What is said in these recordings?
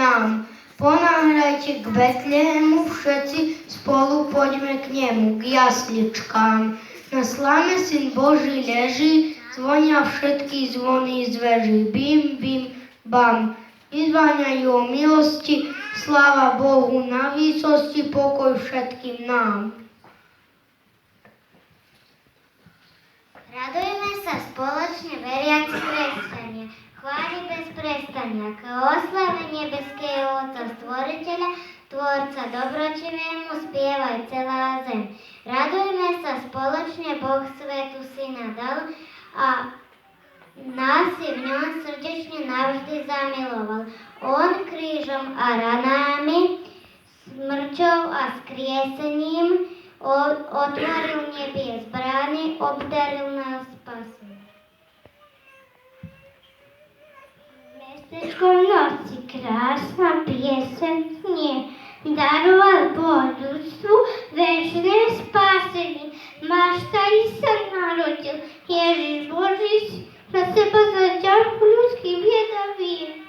nám. Ponáhľajte k Betlehemu, všetci spolu poďme k nemu, k jasličkám. Na slame Syn Boží leží, zvonia všetky zvony z veží. Bim, bim, bam. Vyzváňajú o milosti, sláva Bohu na výsosti, pokoj všetkým nám. Radujme sa spoločne, veriaci kresťania, chváli bez prestania, k oslave nebeského Otca, Stvoriteľa, Tvorca dobročivému, spievaj celá zem. Radujme sa spoločne, Boh svetu Syna dal a nás si v ňom srdečne navždy zamiloval. On krížom a ranami, smrťou a skriesením otvoril nebies brány, obdaril nás spasím. Mestečko v noci, krásna pieseň znie, daroval Boh ľudstvu večné spásenie. Maštali sa narodil, Ježiš Boží, na seba za ťažku ľudský bieda vie.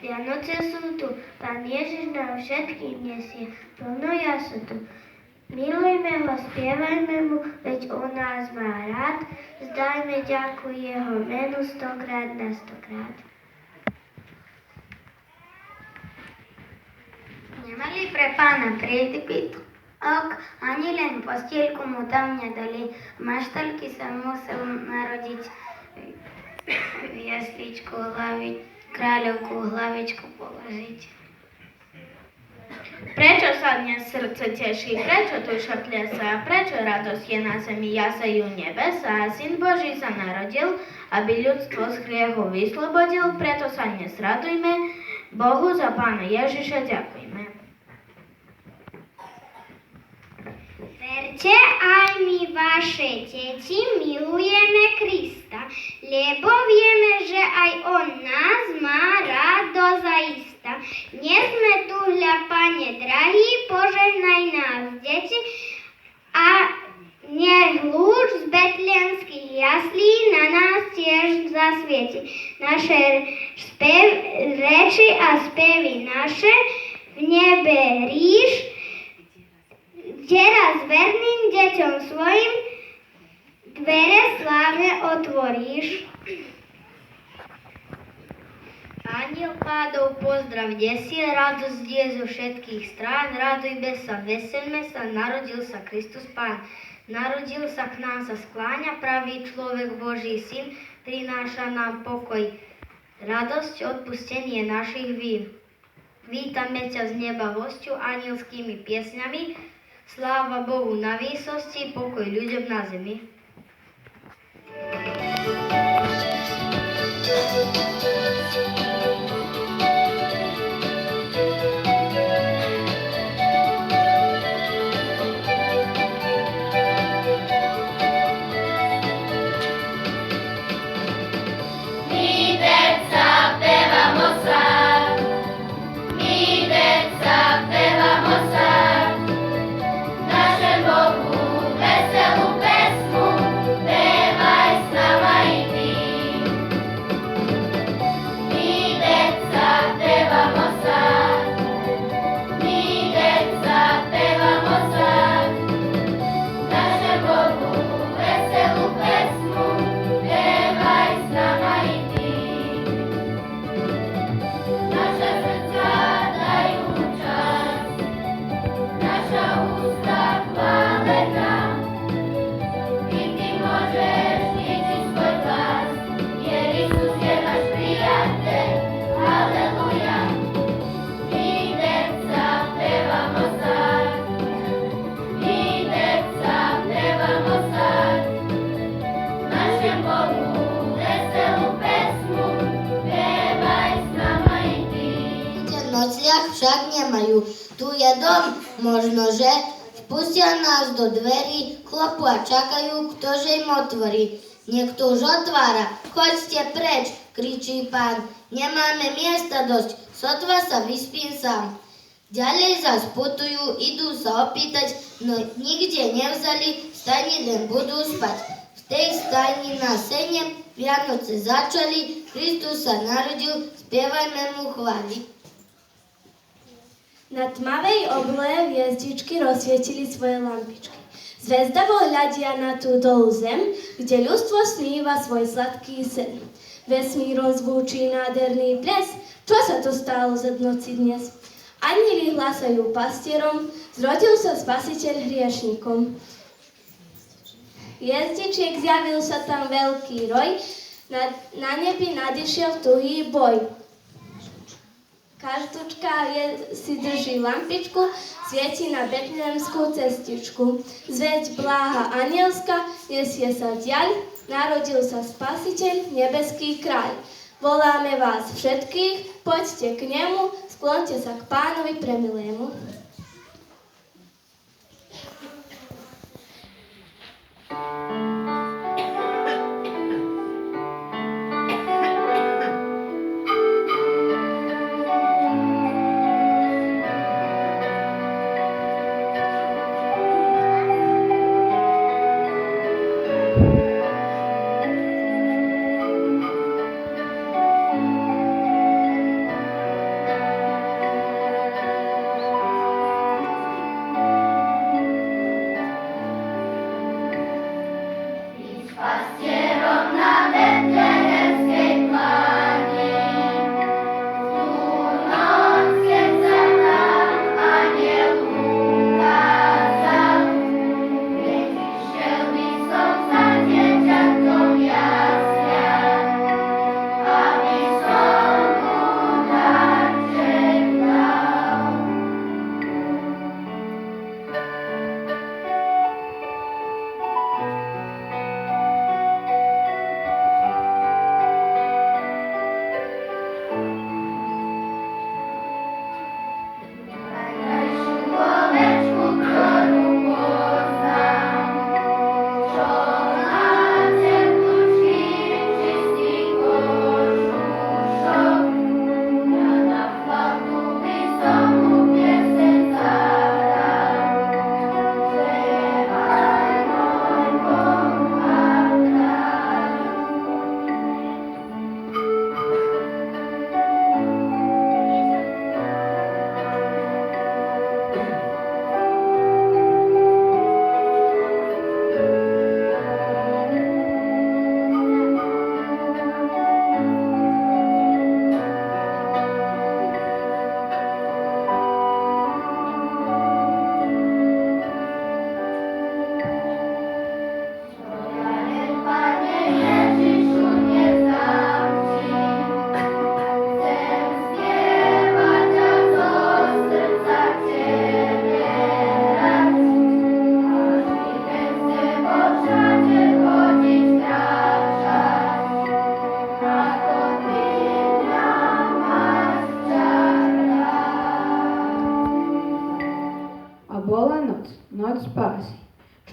Vianoce sú tu, Pán Ježiš nám všetkým nesie plnú jasotu. Milujme ho, spievajme mu, veď on nás má rád, zdajme ďaku jeho menu 100-krát na 100-krát. Nemali pre Pána príbytok, ani len postielku mu tam nedali. Maštalky sa musel narodiť v jasličku kráľovku hlavičku položiť. Prečo sa dnes srdce teší, prečo duša plesá, prečo radosť je na zemi, jasajú nebesá, Syn Boží sa narodil, aby ľudstvo z hriechu vyslobodil, preto sa dnes radujme, Bohu za Pána Ježiša ďakujme. Verte aj my, vaše deti, milujeme Krista, lebo vieme, že aj on nás má rád dozaista. Dnes sme tu, hľa, Pane drahý, požehnaj nás, deti, a nech lúč z betlémskych jaslí na nás tiež zasvieti. Naše reči a spevy naše v nebe ríš, kde raz verným deťom svojim dvere slávne otvoríš. Anjel pádov pozdrav nesie, radosť je zo všetkých strán, radujme sa, veselme sa, narodil sa Kristus Pán. Narodil sa, k nám sa skláňa, pravý človek, Boží Syn, prináša nám pokoj, radosť, odpustenie našich vín. Vítame ťa z neba hosťu anielskými piesňami, sláva Bohu na výsosti, pokoj ľuďom na zemi. nocľah však nemajú. Tu je dom, možno že? Vpustia nás do dverí, klopu a čakajú, ktože im otvorí. Niekto už otvára, choďte preč, kričí pán. Nemáme miesta dosť, sotva sa vyspím sám. Ďalej zas putujú, idú sa opýtať, no nikde nevzali, stani len budú spať. V tej stajni na sene Vianoce začali, Kristus sa narodil, spievajme mu chvály. Na tmavej oblohe hviezdičky rozsvietili svoje lampičky. Zvezdavo hľadia na tú dolu zem, kde ľudstvo sníva svoj sladký sen. Vesmírom zvúči nádherný ples, čo sa to stalo za noci dnes? Anjeli hlasajú pastierom, zrodil sa spasiteľ hriešnikom. Hviezdičiek zjavil sa tam veľký roj, na nebi nadišiel tuhý boj. Každúčka si drží lampičku, svieti na betlehemskú cestičku. Zväť bláha anielska, nesie sa diaľ, narodil sa spasiteľ, nebeský kráľ. Voláme vás všetkých, poďte k nemu, sklonte sa k pánovi premilému.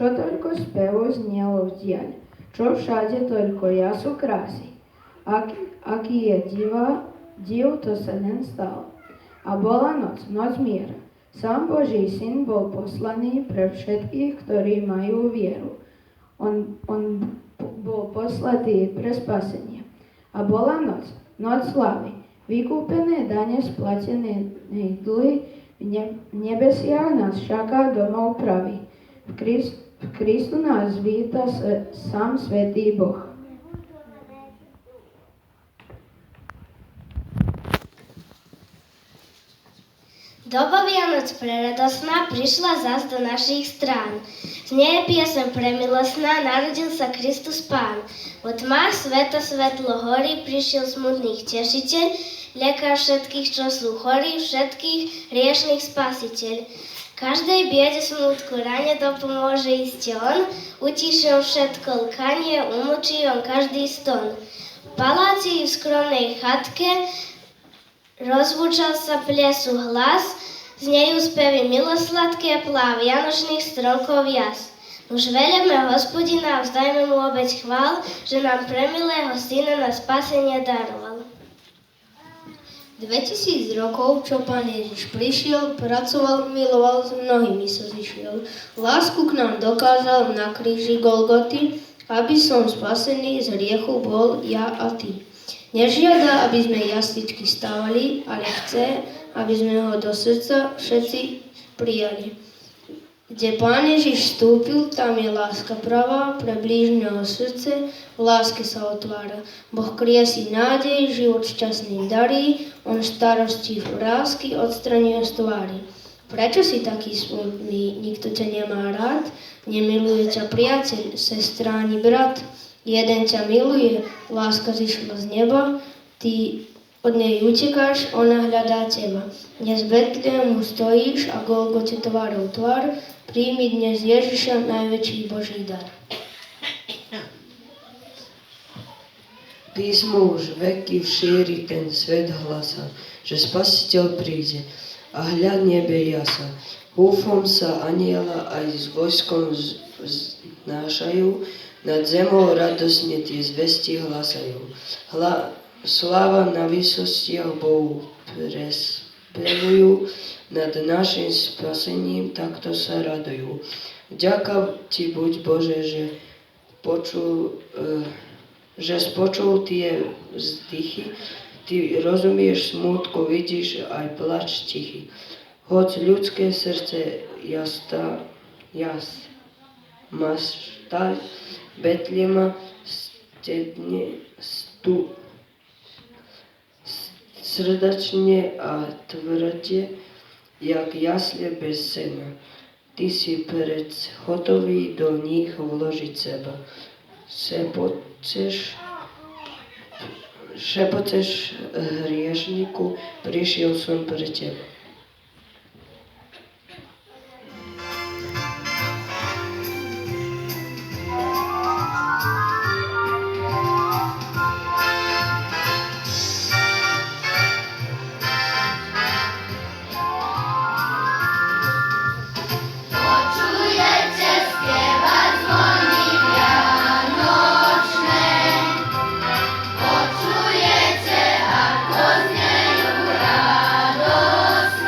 Čo toľko spevu znielo vzdiaľ, čo všade toľko jasu krásy. Aký je div to sa len stalo. A bola noc miera. Sám Boží syn bol poslaný pre všetkých, ktorí majú vieru. On bol poslatý pre spasenie. A bola noc slavy. Vykúpené dane, splatené dlhy, v nebesiach nás čaká domov pravý. V Kristu nás víta sám Svätý Boh. Doba Vianoc preradosná prišla zas do našich strán. Znieje piesem premilostná, narodil sa Kristus Pán. Od tmách sveta svetlo horí, prišiel smutných tešiteľ, lekár všetkých, čo sú chorí, všetkých hriešnych spasiteľ. Každej biede, smútku, rane dopomôže iste on, utíši on všetko lkanie, umlčí on každý ston. V paláci v skromnej chatke Rozvučal sa plesu hlas, znejú spevy milosladké pláv Janočných stromkov jas. Už veľame Hospodina a vzdajme mu obeť chvál, že nám premilého syna na spasenie daroval. 2000 rokov, čo Pán Ježiš prišiel, pracoval, miloval, s mnohými sa zišiel. Lásku k nám dokázal na kríži Golgoty, aby som spasený z hriechu bol ja a ty. Nežiada, aby sme jasličky stávali, ale chce, aby sme ho do srdca všetci prijali. Kde Pán Ježiš vstúpil, tam je láska pravá, pre blížneho srdce v láske sa otvára. Boh kriesí nádej, život šťastný darí, on starosti vrásky odstraňuje z tvári. Prečo si taký smutný, nikto ťa nemá rád? Nemiluje ťa priateľ, sestra ani brat. Jeden ťa miluje, láska zišla z neba, ty od nej utekáš, ona hľadá teba. Dnes v Betlehemu stojíš a Golgote tvárou tvár, príjmi dnes Ježiša, najväčší Boží dar. Písmo už veky šíri ten svet hlasa, že Spasiteľ príde a hľad nebe jasa. Húfom sa aniela aj s vojskom vznášajú, nad zemou radosne tie zvesti hlasajú. Sláva na výsostiach Bohu prespevujú, nad našim spasením takto sa radujú. Vďaka ti buď Bože, že spočul tie vzdychy, ty rozumieš smútku, vidíš aj plač tichý. Hoď ľudské srdce maštaľ Betlema stedne srdačne a tvrde, jak jasle bez sena. Ty si preč hotový do nich vložiť seba. Šepoceš hriešniku, prišiel som pre teba. Počujete, ako znejú radosne.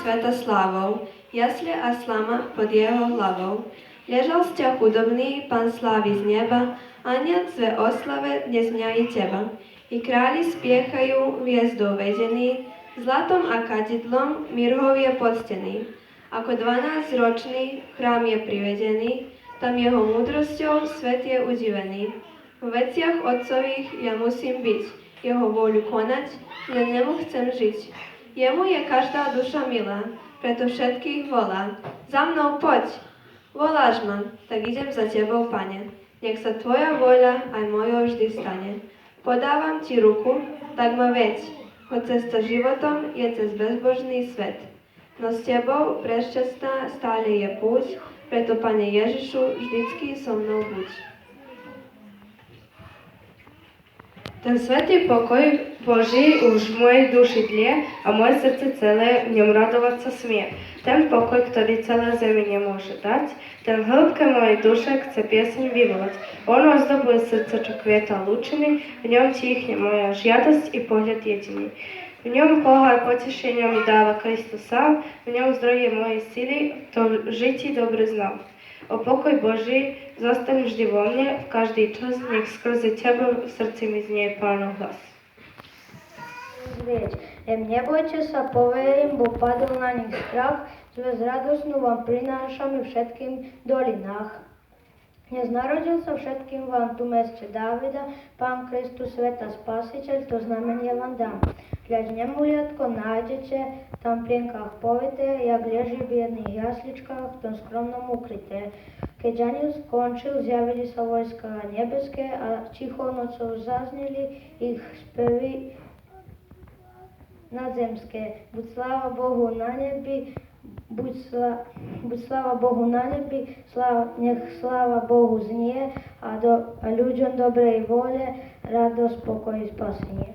Svetoslavov, jasle a slama pod jeho hlavou. Ležal ste chudobný, Pán slávy z neba, aniel zve oslave dnes mňa i teba. I králi spiechajú hviezdou vedení, zlatom a kadidlom mirhov je podstený. Ako 12-ročný chrám je privedený, tam jeho múdrosťou svet je udivený. V veciach otcových ja musím byť, jeho vôľu konať, len nemu chcem žiť. Jemu je každá duša milá, preto všetkých volá. Za mnou poď! Voláš ma, tak idem za tebou, Pane. Nech sa tvoja vôľa aj mojou vždy stane. Podávam ti ruku, tak ma veď, hoď cesta životom je cez bezbožný svet. No s tebou prešťastná stále je púť, preto, Pane Ježišu, vždycky so mnou buď. Ten svätý pokoj Boží už v mojej duši tlie a moje srdce celé v ňom radovať sa smie. Ten pokoj, ktorý celé zemi nemôže dať, ten v hĺbke mojej duše chce pieseň vyvolať. On ozdobuje srdce, čo kvieta lučiny, v ňom tichne moja žiadosť i pohľad jediný. V ňom pohár potešenia mi dáva Kristus sám, v ňom zdroje mojej sily, to žití dobre znám. O pokoj Boží zostaň vždy vo mne, v každý čas, nech skrze teba v srdci mi znie Pánov hlas. Nebojte sa, poverím, bo padol na nich strach, zväz radosnú vám prinášame všetkým dolinách. Dnes narodil sa všetkým vám tu meste Dávida, Pán Kristus, sveta Spasiteľ, to znamenie vám dám. Hľaď nemuliatko nájdete, tam v plienkách povité, jak leží v biedných jasličkách, v tom skromnom ukryté. Keď aniel skončil, zjavili sa vojska nebeské a tichou nocou zazneli ich spevy nadzemské. Buď sláva Bohu na nebi, sláva Bohu na nebi, nech sláva Bohu znie a ľuďom dobrej vôle, radosť, pokoj, spasenie.